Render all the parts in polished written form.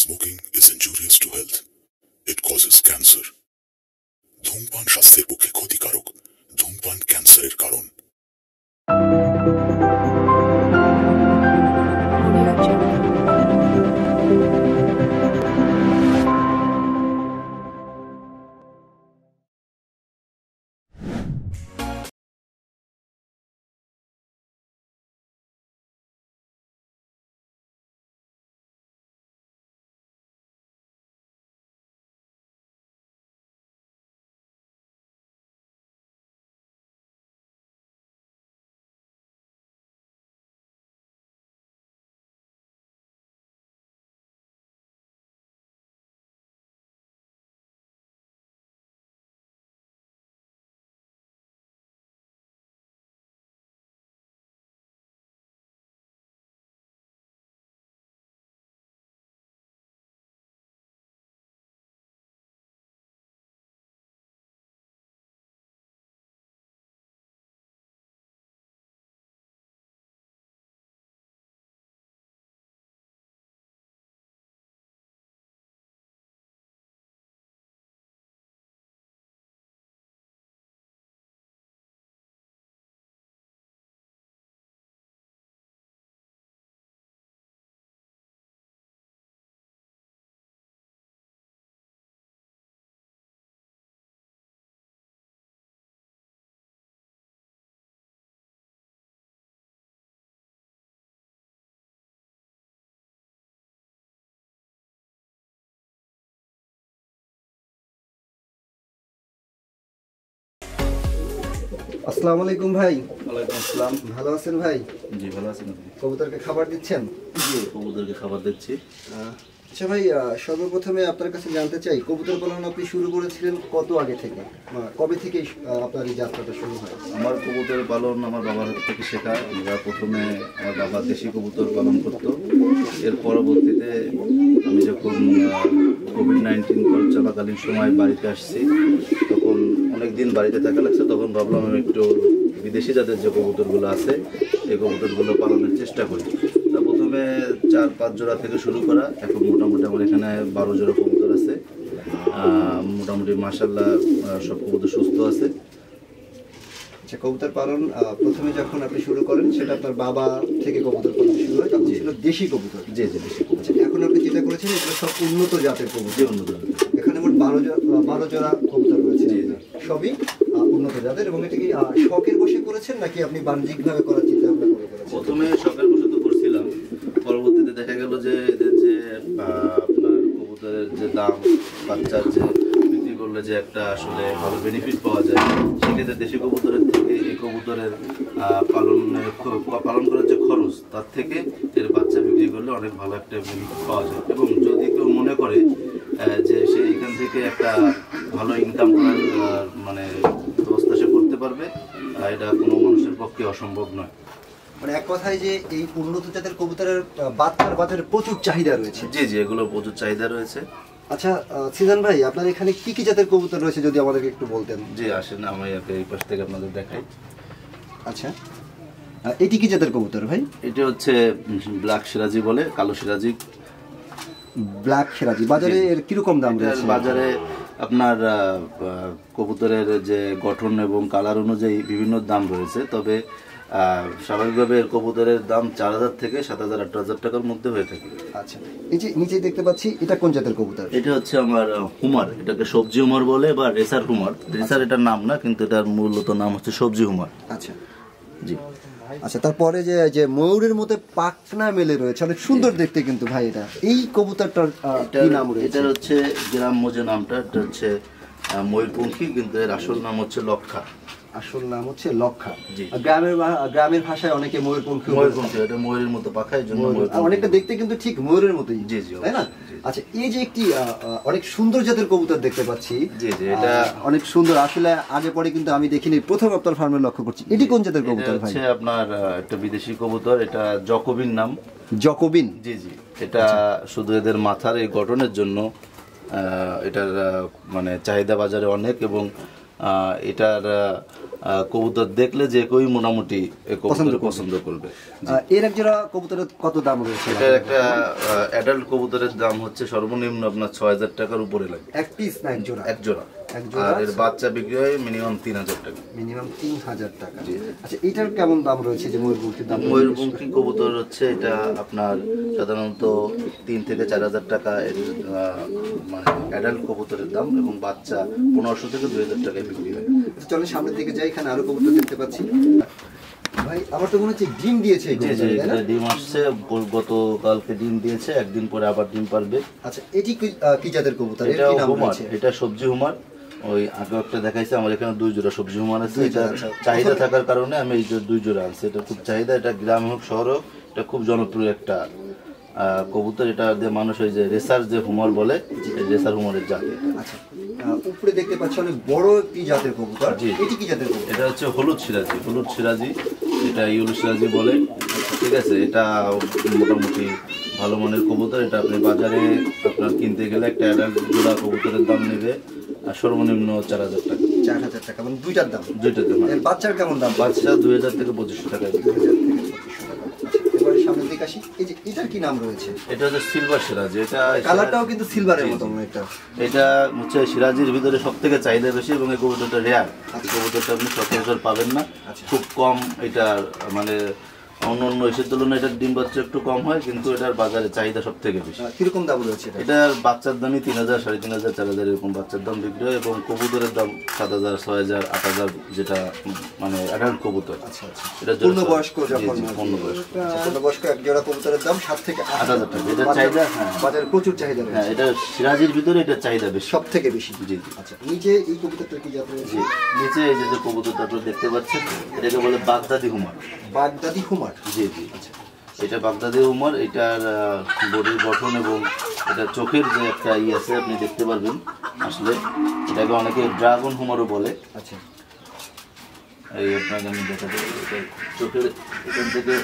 Smoking is injurious to health. It causes cancer. ধূমপান স্বাস্থ্যের পক্ষে ক্ষতিকারক। ধূমপান ক্যান্সারের কারণ। আসসালামু আলাইকুম ভাই। ওয়ালাইকুম আসসালাম। ভালো আছেন ভাই? জি ভালো আছেন আপনি? কবুতরকে খাবার দিচ্ছেন? জি কবুতরকে খাবার দিচ্ছি। আচ্ছা ভাই, সর্বপ্রথমে আপনার কাছে জানতে চাই, কবুতর পালন আপনি শুরু করেছিলেন কত আগে থেকে, কবে থেকে আপনার এই যাত্রাটা শুরু হয়? আমার কবুতর পালন আমার বাবার হাত থেকে শেখা। আমরা প্রথমে আমার বাবা দেশি কবুতর পালন করতো। এর পরবর্তীতে আমি যখন কোভিড-19 চলাকালীন সময় বাড়িতে আসছি, তখন অনেক দিন বাড়িতে থাকা লাগছে। তখন ভাবলাম আমি একটু বিদেশি জাতের যে কবুতরগুলো আছে এই কবুতরগুলো পালনের চেষ্টা করি। তা প্রথমে 4-5 জোড়া থেকে শুরু করা। এখন মোটামুটি আমার এখানে 12 জোড়া কবুতর আছে। মোটামুটি মাশাআল্লাহ সব কবুতর সুস্থ আছে। আচ্ছা, কবুতর পালন প্রথমে যখন আপনি শুরু করেন সেটা আপনার বাবা থেকে কবুতর পালন শুরু হয়, তখন ছিল দেশি কবুতর। জি জি দেশি কবুতর। আচ্ছা, এখন আপনি যেটা করেছেন এগুলো সব উন্নত জাতের কবুতর। জি উন্নত জাতের। এখানে মোট 12 জোড়া কবুতর রয়েছে। সবই উন্নত জাতের। এবং এটা কি শখের বসে করেছেন নাকি আপনি বাণিজ্যিকভাবে করার চিন্তা ভাবনা করে করেছেন? প্রথমে শখের বসে তো করছিলাম, পরবর্তীতে দেখা গেল যে এদের যে আপনার কবুতরের যে দাম, বাচ্চার যে বিক্রি করলে যে একটা আসলে ভালো বেনিফিট পাওয়া যায়, সেক্ষেত্রে দেশি কবুতরের থেকে এই কবুতরের পালন করার যে খরচ, তার থেকে এর বাচ্চা বিক্রি করলে অনেক ভালো একটা বেনিফিট পাওয়া যায়। এবং যদি কেউ মনে করে যে সে এখান থেকে একটা ভালো ইনকাম করার মানে ব্যবস্থা সে করতে পারবে, এটা কোনো মানুষের পক্ষে অসম্ভব নয়। মানে এক কথায় যে এই উন্নত জাতের কবুতরের বাচ্চার বাজারে প্রচুর চাহিদা রয়েছে। জি জি এগুলো প্রচুর চাহিদা রয়েছে। আচ্ছা সিজান ভাই, আপনার এখানে কি কি জাতের কবুতর রয়েছে যদি আমাদেরকে একটু বলতেন? জি আসেন, আমি এই পাশ থেকে আপনাদের দেখাই। আচ্ছা, এটি কি জাতের কবুতর ভাই? এটা হচ্ছে ব্ল্যাক সিরাজি বলে, কালো সিরাজি। ব্ল্যাক সিরাজি বাজারে এর কিরকম দাম রয়েছে? বাজারে আপনার কবুতরের যে গঠন এবং কালার অনুযায়ী বিভিন্ন দাম রয়েছে। তবে স্বাভাবিকভাবে এর কবুতরের দাম 4,000 থেকে 7,000-8,000 টাকার মধ্যে হয়ে থাকে। আচ্ছা, এই যে নিচে দেখতে পাচ্ছি, এটা কোন জাতের কবুতর? এটা হচ্ছে আমার হুমার। এটাকে সবজি হুমার বলে বা রেসার হুমার। রেসার এটার নাম না, কিন্তু এটার মূলত নাম হচ্ছে সবজি হুমার। আচ্ছা জি। আচ্ছা, তারপরে যে ময়ূরের মধ্যে পাখনা মেলে রয়েছে, অনেক সুন্দর দেখতে কিন্তু ভাই। এটা এই কবুতরটার কি নাম রয়েছে? এটা হচ্ছে গ্রাম্য যে নামটা, এটা হচ্ছে ময়ূরপঙ্খী, কিন্তু এর আসল নাম হচ্ছে লক্ষা। আসল নাম হচ্ছে লক্ষা। জি। গ্রামের ভাষায় অনেকে ময়ূরপঙ্খী। এটা ময়ূরের মতো পাখা, এই জন্য অনেকটা দেখতে কিন্তু ঠিক ময়ূরের মতোই। জি জি, তাই না? আচ্ছা, এই যে একটি অনেক সুন্দর জাতের কবুতর দেখতে পাচ্ছি। জি জি, এটা অনেক সুন্দর। আসলে আগে পরে কিন্তু আমি দেখিনি, প্রথম আপনার ফার্মে লক্ষ্য করছি। এটি কোন জাতের কবুতর ভাই? হচ্ছে আপনার একটা বিদেশি কবুতর, এটা জকোবিন নাম। জকোবিন? জি জি। এটা শুধু এদের মাথার এই গঠনের জন্য এটার মানে চাহিদা বাজারে অনেক। এবং এটার কবুতর দেখলে যে কেউই মোটামুটি কবুতর পছন্দ করবে। এর এক জোড়া কবুতরের কত দাম রয়েছে? এটার একটা অ্যাডাল্ট কবুতরের দাম হচ্ছে সর্বনিম্ন আপনার 6000 টাকার উপরে লাগে। এক পিস না এক জোড়া? এক জোড়া। আর এর বাচ্চা বিক্রি হয় মিনিমাম 3000 টাকা। মিনিমাম 3000 টাকা। আচ্ছা, এটার কেমন দাম রয়েছে যে ময়ূরপঙ্খীর দাম? ময়ূরপঙ্খী কবুতর হচ্ছে এটা আপনার সাধারণত 3 থেকে 4000 টাকা এর মানে অ্যাডাল্ট কবুতরের দাম, এবং বাচ্চা 1500 থেকে 2000 টাকায় বিক্রি হয়। চলে সামনের দিকে যাই, এখানে আরো কবুতর দেখতে পাচ্ছি। ভাই আমার তো মনে হচ্ছে ডিম দিয়েছে। ডিম আসছে, গতকালকে ডিম দিয়েছে, একদিন পরে আবার ডিম পারবে। আচ্ছা, এটি কি জাতের কবুতর? এটা হুমার, এটা সবজি হুমার। ওই আগে একটা দেখাইছে, আমার এখানে 2 জোড়া সবজি হুমার আছে। এটা চাহিদা থাকার কারণে আমি এই 2 জোড়া আনছি। এটা খুব চাহিদা, এটা গ্রাম হোক শহর হোক, এটা খুব জনপ্রিয় একটা কবুতর। এটা দিয়ে মানুষ ওই যে রেসার যে হুমার বলে, রেসার হুমারের জাতি। আচ্ছা, উপরে দেখতে পাচ্ছি অনেক বড় একটি জাতের কবুতর। এটি কি জাতের কবুতর? এটা হচ্ছে হলুদ সিরাজি। হলুদ সিরাজি, এটা ইউলু সিরাজি বলে। ঠিক আছে, এটা মোটামুটি ভালো মানের কবুতর। এটা আপনি বাজারে আপনার কিনতে গেলে একটা অ্যাডাল্ট জোড়া কবুতরের দাম নেবে সর্বনিম্ন 4000 টাকা। 4000 টাকা, মানে দুইটার দাম? দুইটার দাম। এর বাচ্চার কেমন দাম? বাচ্চা 2000 থেকে 2500 টাকা। 2000 থেকে 2500 টাকা। এবারে সামনের দিকে আসি, এই যে এটার কি নাম রয়েছে? এটা হচ্ছে সিলভার সিরাজি। এটা কালারটাও কিন্তু সিলভারের মতো এটা। এটা হচ্ছে সিরাজির ভিতরে সবথেকে চাহিদা বেশি, এবং এই কবুতরটা রেয়ার। এই কবুতরটা আপনি সচরাচর পাবেন না, খুব কম। এটার মানে অন্য এসের তুলনায় এটার ডিম বাচ্চা একটু কম হয়, কিন্তু এটার বাজারে চাহিদা সব থেকে বেশি। কিরকম দাম রয়েছে? এটার বাচ্চার দামই 3000, 3500, 4000 এরকম বাচ্চার দাম বিক্রি হয়, এবং কবুতরের দাম 7000, 6000, 8000, যেটা মানে অ্যাডাল্ট কবুতর। আচ্ছা আচ্ছা, এটা পূর্ণবয়স্ক যখন পূর্ণবয়স্ক এক জোড়া কবুতরের দাম 7 থেকে 8000 টাকা। এটার চাহিদা, হ্যাঁ, বাজারে প্রচুর চাহিদা রয়েছে। হ্যাঁ, এটা সিরাজির ভিতরে এটার চাহিদা বেশি, সব থেকে বেশি। জি জি। আচ্ছা, নিচে এই কবুতরটা কি জাত রয়েছে? নিচে এই যে কবুতরটা আপনি দেখতে পাচ্ছেন, এটাকে বলে বাগদাদি হুমার। বাগদাদি হুমার? জি জি। আচ্ছা, এটা বাগদাদি হুমার। এটার বডির গঠন এবং এটা চোখের যে একটা আছে আপনি দেখতে পারবেন আসলে। এটাকে অনেকে ড্রাগন হুমারও বলে। আচ্ছা, এই আপনাকে আমি দেখাতে পারি, এটা চোখের এখান থেকে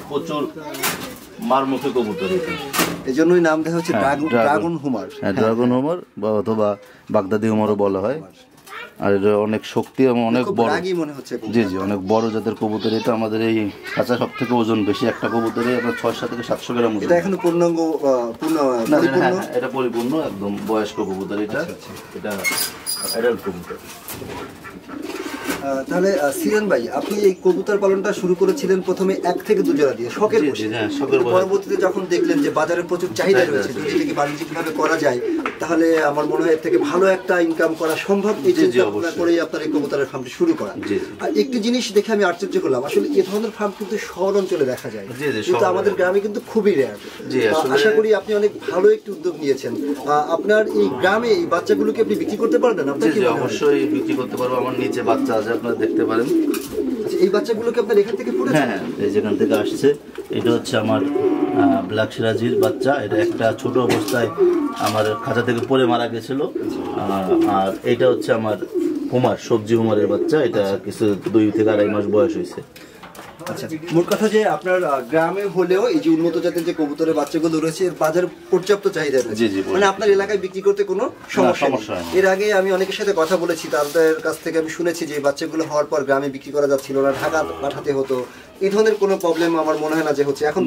প্রচুর মারমুখী কবুতর। এই জন্যই নাম দেওয়া হচ্ছে ড্রাগন হুমার। হ্যাঁ, ড্রাগন হুমার বা অথবা বাগদাদি হুমারও বলা হয়। আর এটা অনেক শক্তি এবং অনেক বড় মনে হচ্ছে। জি জি, অনেক বড় জাতের কবুতর। এটা আমাদের এই কাঁচা সব থেকে ওজন বেশি। একটা কবুতরে আপনার 600 থেকে 700 গ্রাম ওজন। এটা এখনো পূর্ণাঙ্গ এটা পরিপূর্ণ একদম বয়স্ক কবুতর। এটা এটা অ্যাডাল্ট কবুতর। তাহলে সিরান ভাই, আপনি এই কবুতর পালনটা শুরু করেছিলেন প্রথমে 1 থেকে 2 জোড়া দিয়ে শখের বশে। পরবর্তীতে যখন দেখলেন যে বাজারে প্রচুর চাহিদা রয়েছে, যদি এটাকে বাণিজ্যিকভাবে করা যায় তাহলে আমার মনে হয় এর থেকে ভালো একটা ইনকাম করা সম্ভব। এই চিন্তা ভাবনা করেই আপনার এই কবুতরের ফার্মটি শুরু করা। আর একটি জিনিস দেখে আমি আশ্চর্য করলাম, আসলে এই ধরনের ফার্ম কিন্তু শহর অঞ্চলে দেখা যায়, কিন্তু আমাদের গ্রামে কিন্তু খুবই রেয়ার। আশা করি আপনি অনেক ভালো একটি উদ্যোগ নিয়েছেন। আপনার এই গ্রামে এই বাচ্চাগুলোকে আপনি বিক্রি করতে পারবেন? আপনার কি মনে হয়? অবশ্যই বিক্রি করতে পারবো। আমার নিচে বাচ্চা আছে, আপনারা দেখতে পারেন। এই বাচ্চাগুলোকে আপনার এখান থেকে পড়েছে? হ্যাঁ, এই যেখান থেকে আসছে। এটা হচ্ছে আমার ব্ল্যাক সিরাজির বাচ্চা। এটা একটা ছোট অবস্থায় আমার খাঁচা থেকে পড়ে মারা গেছিল। আর এটা হচ্ছে আমার হুমার, সবজি হুমারের বাচ্চা। এটা কিছু 2 থেকে 2.5 মাস বয়স হয়েছে। আচ্ছা, মোট কথা যে আপনার গ্রামে হলেও এই যে উন্নত জাতের যে কবুতরের বাচ্চাগুলো রয়েছে এর বাজার পর্যাপ্ত চাহিদা রয়েছে, মানে আপনার এলাকায় বিক্রি করতে কোনো সমস্যা নেই। এর আগে আমি অনেকের সাথে কথা বলেছি, তাদের কাছ থেকে আমি শুনেছি যে বাচ্চাগুলো হওয়ার পর গ্রামে বিক্রি করা যাচ্ছিল না, ঢাকা পাঠাতে হতো। এই ধরনের কোনো প্রবলেম আমার মনে হয় না যে হচ্ছে। এখন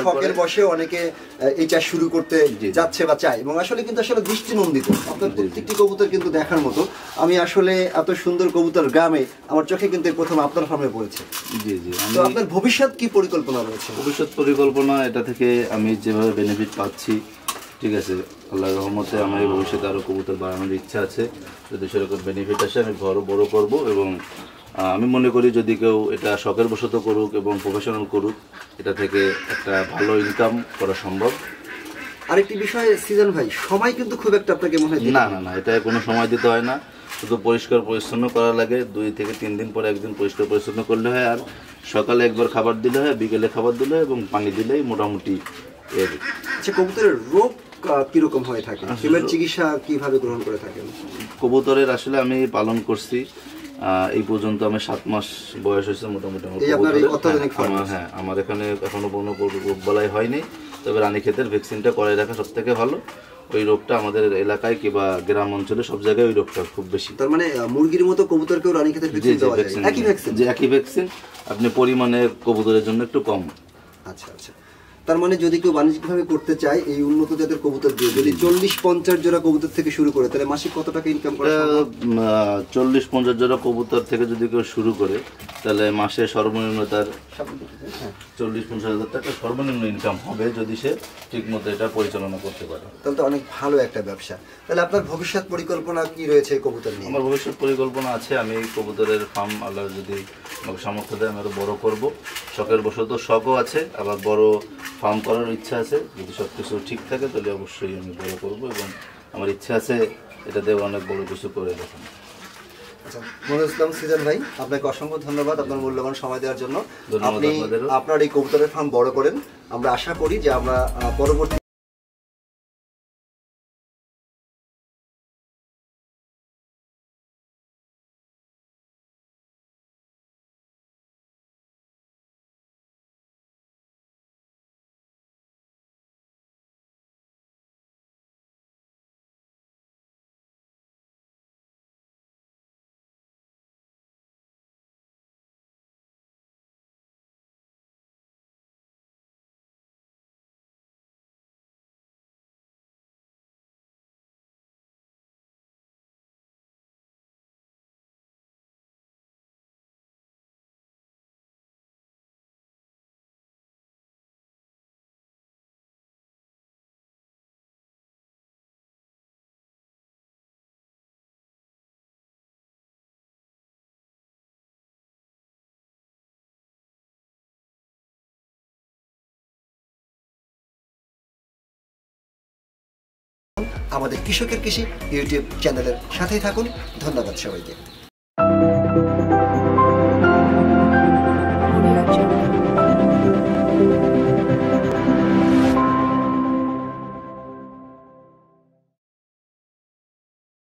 শখের বসে অনেকে এই চাষ শুরু করতে যাচ্ছে বা চায়, এবং আসলে কিন্তু আসলে দৃষ্টিনন্দিত। আপনার প্রত্যেকটি কবুতর কিন্তু দেখার মতো। আমি আসলে এত সুন্দর কবুতর গ্রামে আমার চোখে কিন্তু প্রথম আপনার ফার্মে পড়েছে। জি জি। তো আপনার ভবিষ্যৎ কি পরিকল্পনা রয়েছে? ভবিষ্যৎ পরিকল্পনা, এটা থেকে আমি যেভাবে বেনিফিট পাচ্ছি, ঠিক আছে, আল্লাহর রহমতে আমার এই ভবিষ্যতে আরও কবুতর বাড়ানোর ইচ্ছা আছে। যদি সেরকম বেনিফিট আসে আমি ঘরও বড় করব, এবং আমি মনে করি যদি কেউ এটা শখের বশত করুক এবং প্রফেশনাল করুক, এটা থেকে একটা ভালো ইনকাম করা সম্ভব। আরেকটি বিষয় সিজন ভাই, সময় কিন্তু খুব একটা আপনাকে মনে হয় না না না, এটা কোনো সময় দিতে হয় না। শুধু পরিষ্কার পরিচ্ছন্ন করা লাগে। 2 থেকে 3 দিন পরে একদিন পরিষ্কার পরিচ্ছন্ন করলে হয়। আর সকালে একবার খাবার দিলে হয়, বিকেলে খাবার দিলে এবং পানি দিলেই মোটামুটি এর। আচ্ছা, কবুতরের রোগ কিরকম হয়ে থাকে? ফিমেল চিকিৎসা কিভাবে গ্রহণ করে থাকেন? কবুতরের আসলে আমি পালন করছি এই পর্যন্ত আমি 7 মাস বয়স হয়েছে মোটামুটি। হ্যাঁ, আমার এখানে এখনো কোনো রোগবালাই হয়নি। তবে রানীক্ষেতের ভ্যাকসিনটা করে রাখা সব থেকে ভালো। ওই রোগটা আমাদের এলাকায় কিংবা গ্রাম অঞ্চলে সব জায়গায় ওই রোগটা খুব বেশি। তার মানে মুরগির মতো কবুতরকেও রানীক্ষেতের ভ্যাকসিন দেওয়া যায়, একই ভ্যাকসিন? যে একই ভ্যাকসিন, আপনি পরিমাণে কবুতরের জন্য একটু কম। আচ্ছা আচ্ছা, তার মানে যদি কেউ বাণিজ্যিকভাবে করতে চায় এই উন্নত জাতের কবুতর দিয়ে, যদি 40-50 জোড়া কবুতর থেকে শুরু করে, তাহলে মাসিক কত টাকা ইনকাম করা সম্ভব? 40-50 জোড়া কবুতর থেকে যদি কেউ শুরু করে, তাহলে মাসে সর্বনিম্ন তার 40-50 হাজার টাকা সর্বনিম্ন ইনকাম হবে, যদি সে ঠিক মতো এটা পরিচালনা করতে পারে। তাহলে তো অনেক ভালো একটা ব্যবসা। তাহলে আপনার ভবিষ্যৎ পরিকল্পনা কি রয়েছে কবুতর নিয়ে? আমার ভবিষ্যৎ পরিকল্পনা আছে, আমি এই কবুতরের ফার্ম আল্লাহ যদি আমাকে সামর্থ্য দেয় আমি আরও বড় করবো। শখের বশত শখও আছে, আবার বড় ফার্ম করার ইচ্ছা আছে। যদি সব কিছু ঠিক থাকে তাহলে অবশ্যই আমি বড় করবো, এবং আমার ইচ্ছা আছে এটা দিয়ে অনেক বড় কিছু করে দেখানো। আচ্ছা, মনিরুল ইসলাম সিজন ভাই, আপনাকে অসংখ্য ধন্যবাদ আপনার মূল্যবান সময় দেওয়ার জন্য। আপনি আপনার এই কবুতরের ফার্ম বড় করেন, আমরা আশা করি যে আমরা পরবর্তী আমাদের কৃষকের কৃষি ইউটিউব চ্যানেলের সাথেই থাকুন। ধন্যবাদ সবাইকে।